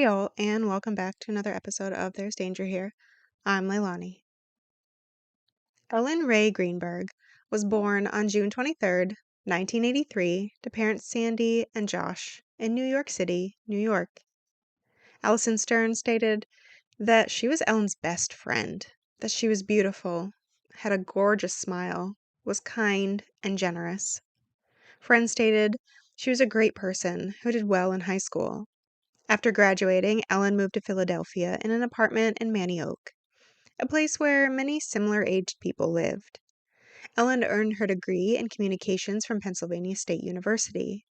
Hey all, and welcome back to another episode of There's Danger Here. I'm Leilani. Ellen Ray Greenberg was born on June 23rd, 1983, to parents Sandy and Josh in New York City, New York. Allison Stern stated that she was Ellen's best friend, that she was beautiful, had a gorgeous smile, was kind and generous. Friends stated she was a great person who did well in high school. After graduating, Ellen moved to Philadelphia in an apartment in Manioc, a place where many similar-aged people lived. Ellen earned her degree in communications from Pennsylvania State University,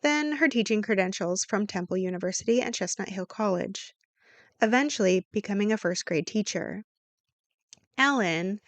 then her teaching credentials from Temple University and Chestnut Hill College, eventually becoming a first-grade teacher. Ellen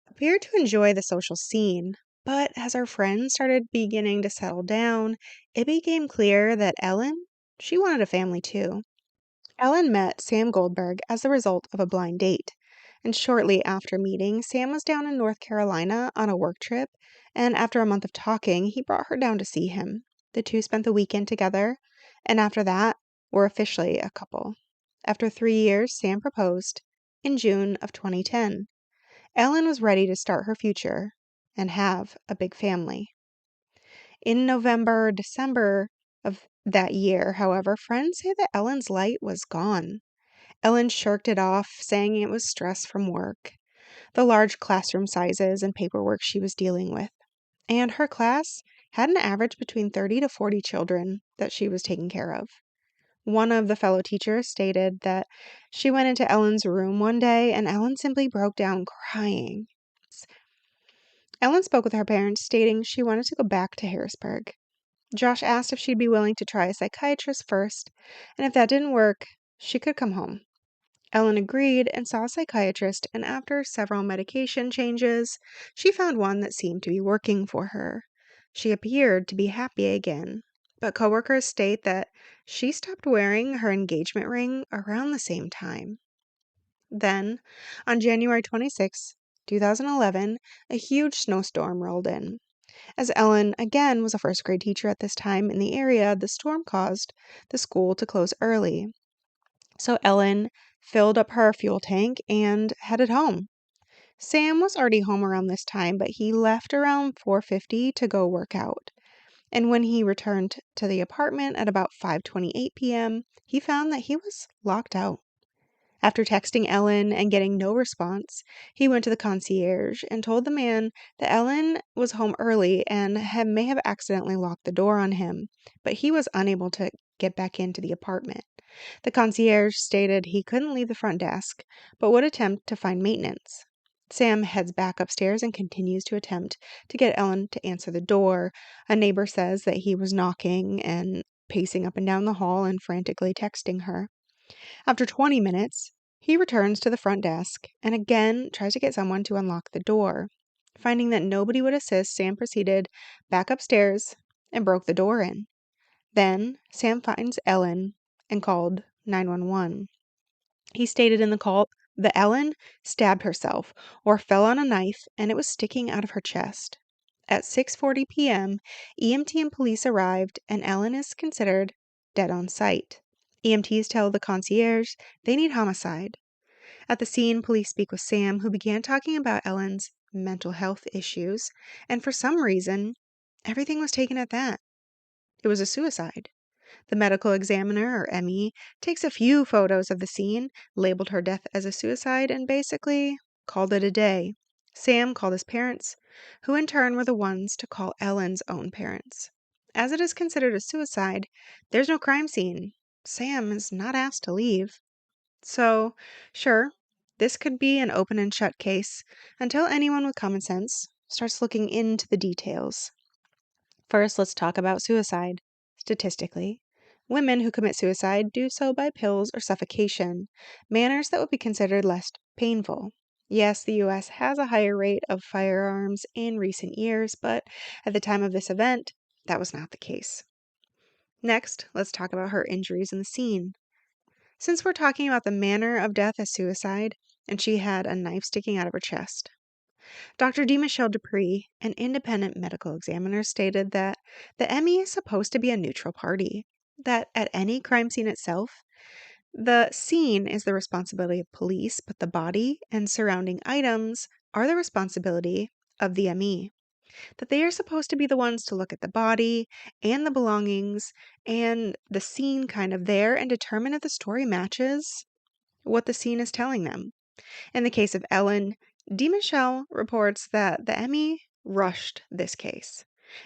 appeared to enjoy the social scene, but as her friends started beginning to settle down, it became clear that she wanted a family too. Ellen met Sam Goldberg as the result of a blind date, and shortly after meeting, Sam was down in North Carolina on a work trip, and after a month of talking, he brought her down to see him. The two spent the weekend together, and after that, were officially a couple. After 3 years, Sam proposed in June of 2010. Ellen was ready to start her future and have a big family. In November, December of that year, however, friends say that Ellen's light was gone. Ellen shirked it off, saying it was stress from work, the large classroom sizes and paperwork she was dealing with. And her class had an average between 30 to 40 children that she was taking care of. One of the fellow teachers stated that she went into Ellen's room one day and Ellen simply broke down crying. Ellen spoke with her parents, stating she wanted to go back to Harrisburg. Josh asked if she'd be willing to try a psychiatrist first, and if that didn't work, she could come home. Ellen agreed and saw a psychiatrist, and after several medication changes, she found one that seemed to be working for her. She appeared to be happy again, but coworkers state that she stopped wearing her engagement ring around the same time. Then, on January 26, 2011, a huge snowstorm rolled in. As Ellen, again, was a first-grade teacher at this time in the area, the storm caused the school to close early. So Ellen filled up her fuel tank and headed home. Sam was already home around this time, but he left around 4:50 to go work out. And when he returned to the apartment at about 5:28 p.m., he found that he was locked out. After texting Ellen and getting no response, he went to the concierge and told the man that Ellen was home early and may have accidentally locked the door on him, but he was unable to get back into the apartment. The concierge stated he couldn't leave the front desk, but would attempt to find maintenance. Sam heads back upstairs and continues to attempt to get Ellen to answer the door. A neighbor says that he was knocking and pacing up and down the hall and frantically texting her. After 20 minutes, he returns to the front desk and again tries to get someone to unlock the door. Finding that nobody would assist, Sam proceeded back upstairs and broke the door in. Then, Sam finds Ellen and called 911. He stated in the call that Ellen stabbed herself or fell on a knife and it was sticking out of her chest. At 6:40 p.m., EMT and police arrived and Ellen is considered dead on sight. EMTs tell the concierge they need homicide. At the scene, police speak with Sam, who began talking about Ellen's mental health issues, and for some reason, everything was taken at that. It was a suicide. The medical examiner, or ME, takes a few photos of the scene, labeled her death as a suicide, and basically called it a day. Sam called his parents, who in turn were the ones to call Ellen's own parents. As it is considered a suicide, there's no crime scene. Sam is not asked to leave. So, sure, this could be an open and shut case until anyone with common sense starts looking into the details. First, let's talk about suicide. Statistically, women who commit suicide do so by pills or suffocation, manners that would be considered less painful. Yes, the U.S. has a higher rate of firearms in recent years, but at the time of this event, that was not the case. Next, let's talk about her injuries in the scene. Since we're talking about the manner of death as suicide, and she had a knife sticking out of her chest. Dr. D. Michelle Dupree, an independent medical examiner, stated that the ME is supposed to be a neutral party, that at any crime scene itself, The scene is the responsibility of police, but the body and surrounding items are the responsibility of the ME. That they are supposed to be the ones to look at the body and the belongings and the scene kind of there and determine if the story matches what the scene is telling them. In the case of Ellen, DeMichelle reports that the ME rushed this case.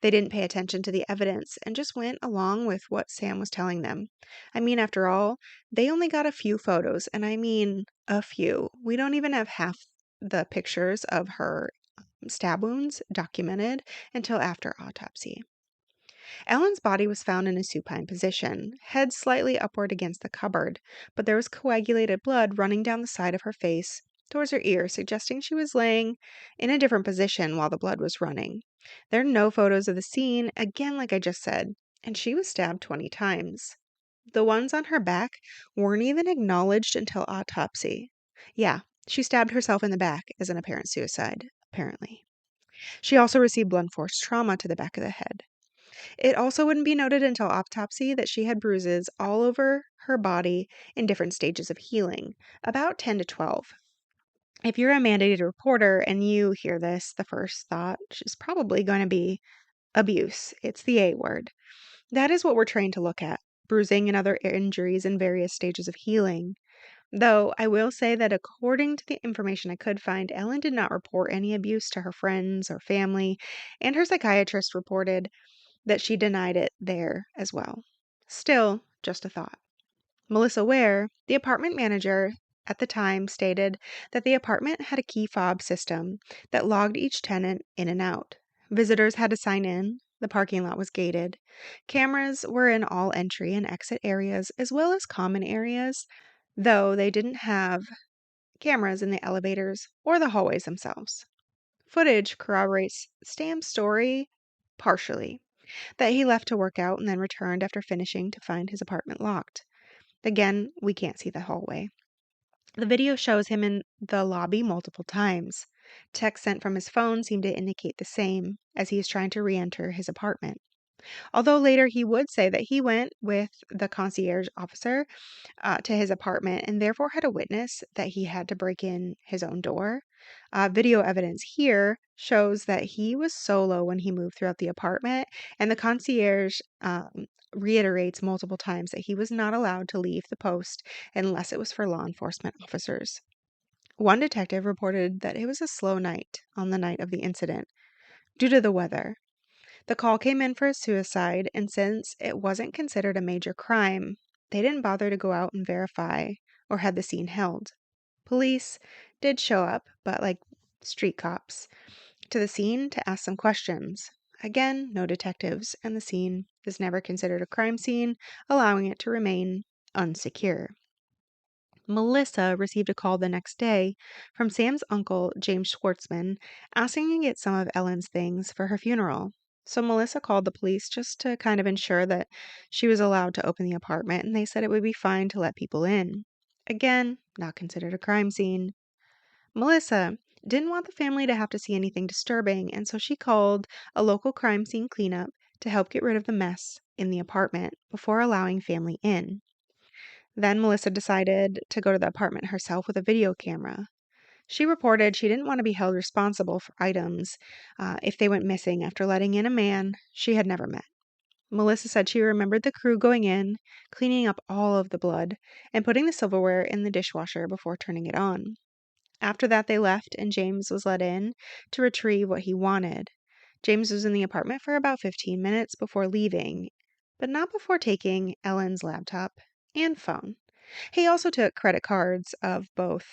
They didn't pay attention to the evidence and just went along with what Sam was telling them. I mean, after all, they only got a few photos, and I mean a few. We don't even have half the pictures of her stab wounds documented until after autopsy. Ellen's body was found in a supine position, head slightly upward against the cupboard, but there was coagulated blood running down the side of her face towards her ear, suggesting she was laying in a different position while the blood was running. There are no photos of the scene, again, like I just said, and she was stabbed 20 times. The ones on her back weren't even acknowledged until autopsy. Yeah, she stabbed herself in the back as an apparent suicide, apparently. She also received blunt force trauma to the back of the head. It also wouldn't be noted until autopsy that she had bruises all over her body in different stages of healing, about 10 to 12. If you're a mandated reporter and you hear this, the first thought is probably going to be abuse. It's the A word. That is what we're trained to look at, bruising and other injuries in various stages of healing. Though I will say that according to the information I could find, Ellen did not report any abuse to her friends or family, and her psychiatrist reported that she denied it there as well. Still, just a thought. Melissa Ware, the apartment manager at the time, stated that the apartment had a key fob system that logged each tenant in and out. Visitors had to sign in. The parking lot was gated. Cameras were in all entry and exit areas as well as common areas, though they didn't have cameras in the elevators or the hallways themselves. Footage corroborates Stam's story partially, that he left to work out and then returned after finishing to find his apartment locked. Again, we can't see the hallway. The video shows him in the lobby multiple times. Texts sent from his phone seem to indicate the same, as he is trying to re-enter his apartment. Although later he would say that he went with the concierge officer to his apartment and therefore had a witness that he had to break in his own door. Video evidence here shows that he was solo when he moved throughout the apartment, and the concierge reiterates multiple times that he was not allowed to leave the post unless it was for law enforcement officers. One detective reported that it was a slow night on the night of the incident due to the weather. The call came in for a suicide, and since it wasn't considered a major crime, they didn't bother to go out and verify or had the scene held. Police did show up, but like street cops, to the scene to ask some questions. Again, no detectives, and the scene is never considered a crime scene, allowing it to remain unsecure. Melissa received a call the next day from Sam's uncle, James Schwartzman, asking to get some of Ellen's things for her funeral. So Melissa called the police just to kind of ensure that she was allowed to open the apartment, and they said it would be fine to let people in. Again, not considered a crime scene. Melissa didn't want the family to have to see anything disturbing, and so she called a local crime scene cleanup to help get rid of the mess in the apartment before allowing family in. Then Melissa decided to go to the apartment herself with a video camera. She reported she didn't want to be held responsible for items if they went missing after letting in a man she had never met. Melissa said she remembered the crew going in, cleaning up all of the blood, and putting the silverware in the dishwasher before turning it on. After that, they left, and James was let in to retrieve what he wanted. James was in the apartment for about 15 minutes before leaving, but not before taking Ellen's laptop and phone. He also took credit cards of both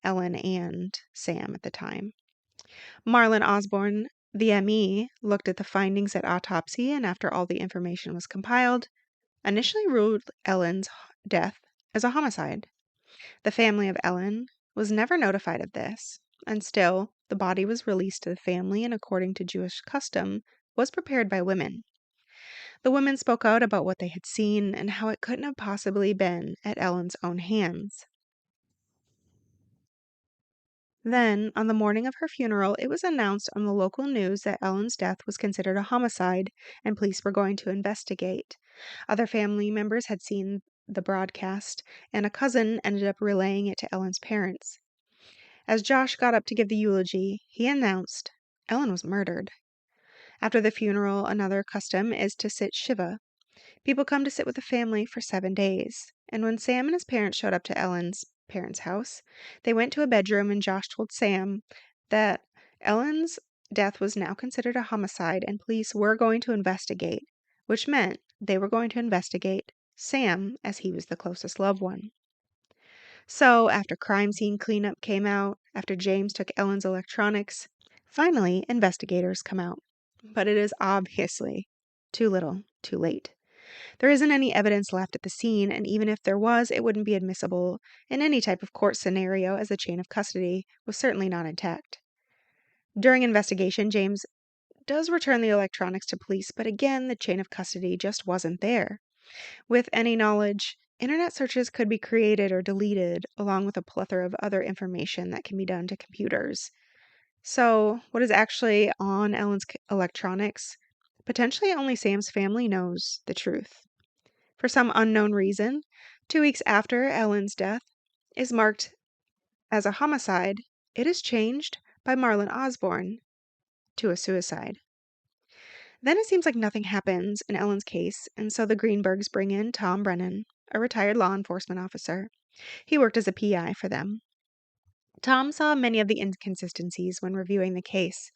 Ellen and Sam at the time. Marlon Osborne, the ME, looked at the findings at autopsy, and after all the information was compiled, initially ruled Ellen's death as a homicide. The family of Ellen was never notified of this, and still, the body was released to the family and, according to Jewish custom, was prepared by women. The women spoke out about what they had seen and how it couldn't have possibly been at Ellen's own hands. Then, on the morning of her funeral, it was announced on the local news that Ellen's death was considered a homicide and police were going to investigate. Other family members had seen the broadcast, and a cousin ended up relaying it to Ellen's parents. As Josh got up to give the eulogy, he announced Ellen was murdered. After the funeral, another custom is to sit Shiva. People come to sit with the family for 7 days, and when Sam and his parents showed up to Ellen's parents' house, they went to a bedroom and Josh told Sam that Ellen's death was now considered a homicide and police were going to investigate, which meant they were going to investigate Sam as he was the closest loved one. So, after crime scene cleanup came out, after James took Ellen's electronics, finally investigators come out. But it is obviously too little, too late. There isn't any evidence left at the scene, and even if there was, it wouldn't be admissible in any type of court scenario as the chain of custody was certainly not intact. During investigation, James does return the electronics to police, but again, the chain of custody just wasn't there. With any knowledge, internet searches could be created or deleted, along with a plethora of other information that can be done to computers. So, what is actually on Ellen's electronics? Potentially only Sam's family knows the truth. For some unknown reason, 2 weeks after Ellen's death is marked as a homicide, it is changed by Marlon Osborne to a suicide. Then it seems like nothing happens in Ellen's case, and so the Greenbergs bring in Tom Brennan, a retired law enforcement officer. He worked as a PI for them. Tom saw many of the inconsistencies when reviewing the case,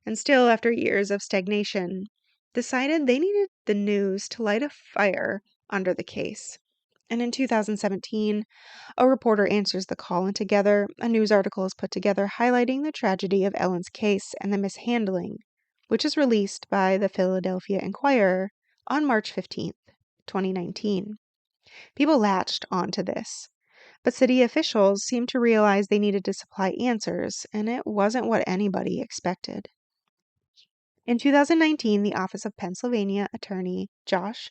and still, after years of stagnation, decided they needed the news to light a fire under the case. And in 2017, a reporter answers the call, and together, a news article is put together highlighting the tragedy of Ellen's case and the mishandling, which is released by the Philadelphia Inquirer on March 15th, 2019. People latched onto this, but city officials seemed to realize they needed to supply answers, and it wasn't what anybody expected. In 2019, the Office of Pennsylvania Attorney Josh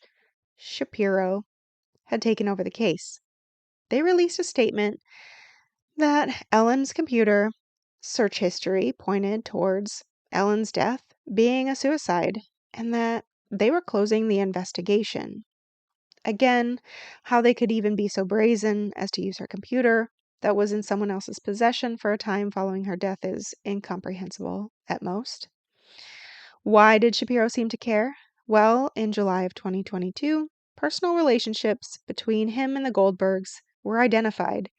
Shapiro had taken over the case. They released a statement that Ellen's computer search history pointed towards Ellen's death being a suicide and that they were closing the investigation. Again, how they could even be so brazen as to use her computer that was in someone else's possession for a time following her death is incomprehensible at most. Why did Shapiro seem to care? Well, in July of 2022, personal relationships between him and the Goldbergs were identified,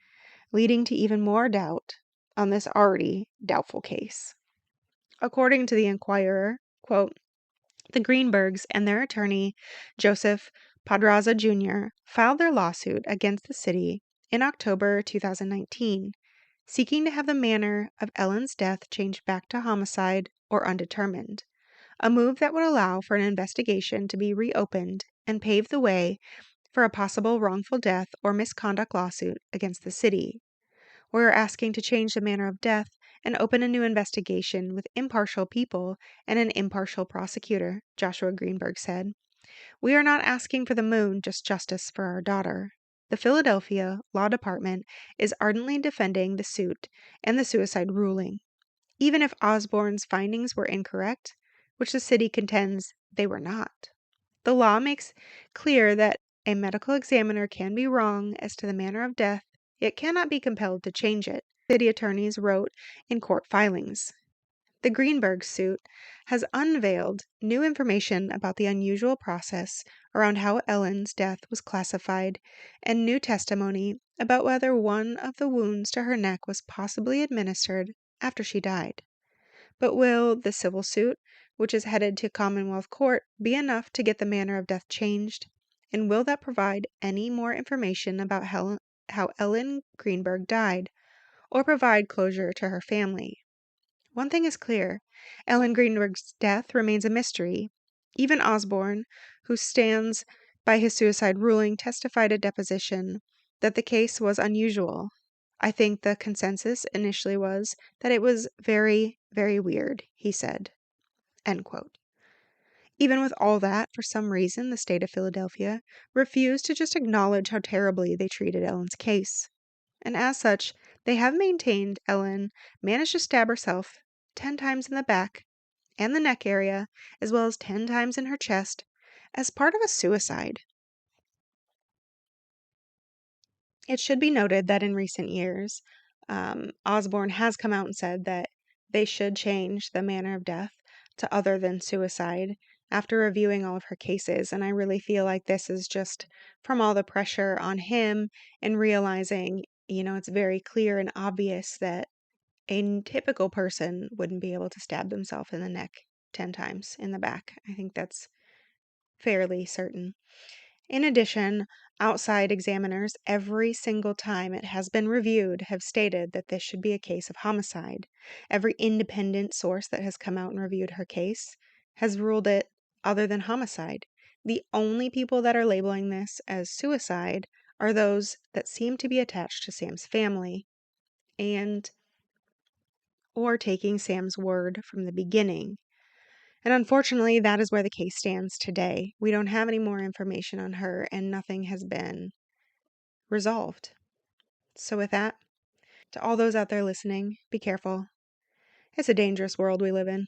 leading to even more doubt on this already doubtful case. According to the Inquirer, quote, the Greenbergs and their attorney, Joseph Padraza Jr., filed their lawsuit against the city in October 2019, seeking to have the manner of Ellen's death changed back to homicide or undetermined, a move that would allow for an investigation to be reopened and pave the way for a possible wrongful death or misconduct lawsuit against the city. We're asking to change the manner of death and open a new investigation with impartial people and an impartial prosecutor, Joshua Greenberg said. We are not asking for the moon, just justice for our daughter. The Philadelphia Law Department is ardently defending the suit and the suicide ruling, even if Osborne's findings were incorrect, which the city contends they were not. The law makes clear that a medical examiner can be wrong as to the manner of death, yet cannot be compelled to change it, city attorneys wrote in court filings. The Greenberg suit has unveiled new information about the unusual process around how Ellen's death was classified and new testimony about whether one of the wounds to her neck was possibly administered after she died. But will the civil suit, which is headed to Commonwealth Court, be enough to get the manner of death changed? And will that provide any more information about how Ellen Greenberg died, or provide closure to her family? One thing is clear, Ellen Greenberg's death remains a mystery. Even Osborne, who stands by his suicide ruling, testified at deposition that the case was unusual. I think the consensus initially was that it was very, very weird, he said. End quote. Even with all that, for some reason, the state of Philadelphia refused to just acknowledge how terribly they treated Ellen's case. And as such, they have maintained Ellen managed to stab herself 10 times in the back and the neck area, as well as 10 times in her chest, as part of a suicide. It should be noted that in recent years, Osborne has come out and said that they should change the manner of death to other than suicide after reviewing all of her cases. And I really feel like this is just from all the pressure on him and realizing, it's very clear and obvious that a typical person wouldn't be able to stab themselves in the neck 10 times in the back. I think that's fairly certain. In addition, outside examiners, every single time it has been reviewed, have stated that this should be a case of homicide. Every independent source that has come out and reviewed her case has ruled it other than homicide. The only people that are labeling this as suicide are those that seem to be attached to Sam's family and or taking Sam's word from the beginning. And unfortunately, that is where the case stands today. We don't have any more information on her, and nothing has been resolved. So, with that, to all those out there listening, be careful. It's a dangerous world we live in.